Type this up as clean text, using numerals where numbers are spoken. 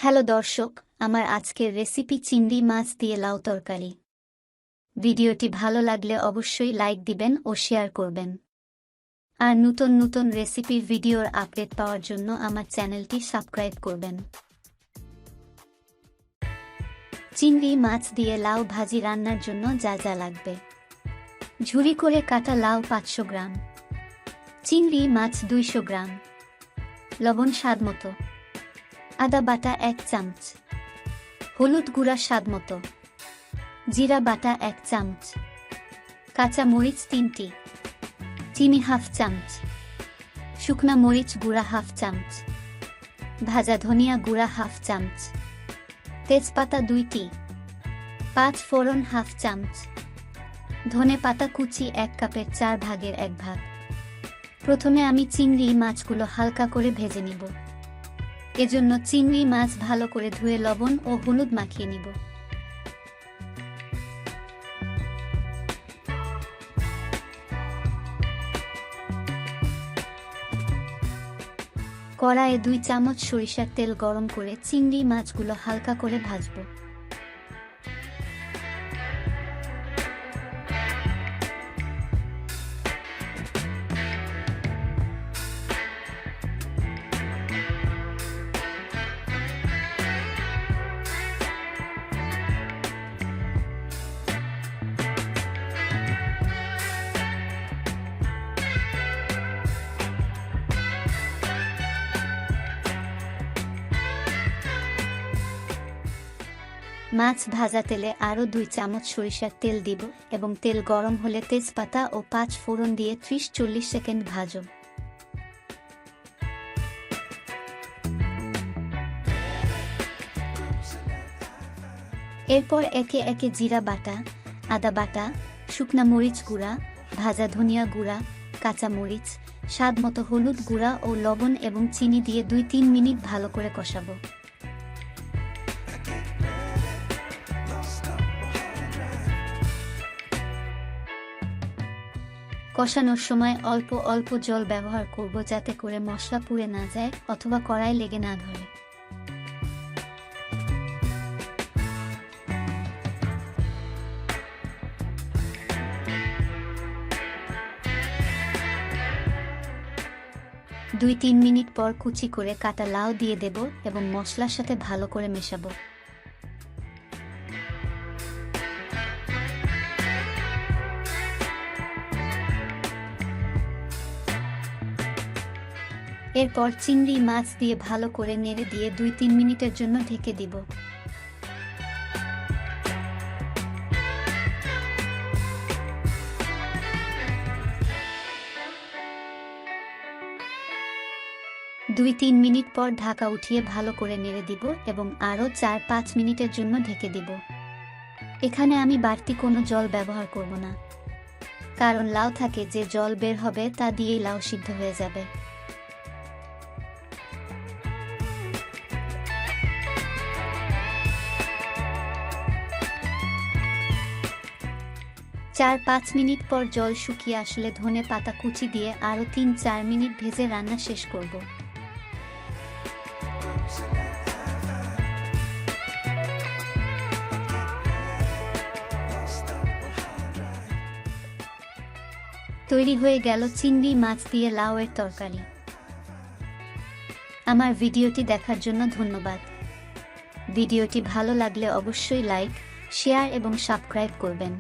Hello দর্শক, আমার আজকের রেসিপি চিংড়ি মাছ দিয়ে লাউ তরকারি। ভিডিওটি ভালো লাগলে অবশ্যই লাইক দিবেন ও শেয়ার করবেন। আর নতুন নতুন রেসিপির ভিডিওর আপডেট পাওয়ার জন্য আমার চ্যানেলটি সাবস্ক্রাইব করবেন। চিংড়ি মাছ দিয়ে লাউ ভাজি রান্নার জন্য যা যা লাগবে: ঝুরি করে কাটা লাউ 500 গ্রাম, চিংড়ি মাছ 200 গ্রাম, লবণ স্বাদমতো, আদা বাটা 1 চামচ, হলুদ গুঁড়া স্বাদমতো, জিরা বাটা 1 চামচ, কাঁচা মরিচ 3টি, চিনি হাফ চামচ, শুকনা মরিচ গুঁড়া হাফ চামচ, ভাজা ধনিয়া গুঁড়া হাফ চামচ, তেজপাতা 2টি, 5 ফোড়ন হাফ চামচ, ধনে পাতা কুচি 1 কাপের 4 ভাগের 1 ভাগ। প্রথমে আমি চিংড়ি মাছগুলো হালকা করে ভেজে নিব। এজন্য চিংড়ি মাছ ভালো করে ধুয়ে লবণ ও হলুদ মাখিয়ে নিব। কড়াইয়ে 2 চামচ সরিষার তেল গরম করে চিংড়ি মাছগুলো হালকা করে ভাজব। মাছ ভাজা তেলে আরও 2 চামচ সরিষার তেল দিব এবং তেল গরম হলে তেজপাতা ও 5 ফোড়ন দিয়ে 30-40 সেকেন্ড ভাজব। এরপর একে একে জিরা বাটা, আদা বাটা, শুকনা মরিচ গুঁড়া, ভাজা ধনিয়া গুঁড়া, কাঁচা মরিচ, স্বাদমতো হলুদ গুঁড়া ও লবণ এবং চিনি দিয়ে 2-3 মিনিট ভালো করে কষাবো। কষানোর সময় অল্প অল্প জল ব্যবহার করব যাতে করে মশলা পুড়ে না যায় অথবা কড়াই লেগে না ধরে। দুই 3 মিনিট পর কুচি করে কাটা লাউ দিয়ে দেব এবং মশলার সাথে ভালো করে মেশাবো। এরপর চিংড়ি মাছ দিয়ে ভালো করে নেড়ে দিয়ে 2-3 মিনিটের জন্য ঢেকে দিব। দুই 3 মিনিট পর ঢাকা উঠিয়ে ভালো করে নেড়ে দিব এবং আরও 4-5 মিনিটের জন্য ঢেকে দিব। এখানে আমি বাড়তি কোনো জল ব্যবহার করব না, কারণ লাউ থেকে যে জল বের হবে তা দিয়েই লাউ সিদ্ধ হয়ে যাবে। 4-5 মিনিট পর জল শুকিয়ে আসলে ধনে পাতা কুচি দিয়ে আরও 3-4 মিনিট ভেজে রান্না শেষ করব। তৈরি হয়ে গেল চিংড়ি মাছ দিয়ে লাউয়ের তরকারি। আমার ভিডিওটি দেখার জন্য ধন্যবাদ। ভিডিওটি ভালো লাগলে অবশ্যই লাইক, শেয়ার এবং সাবস্ক্রাইব করবেন।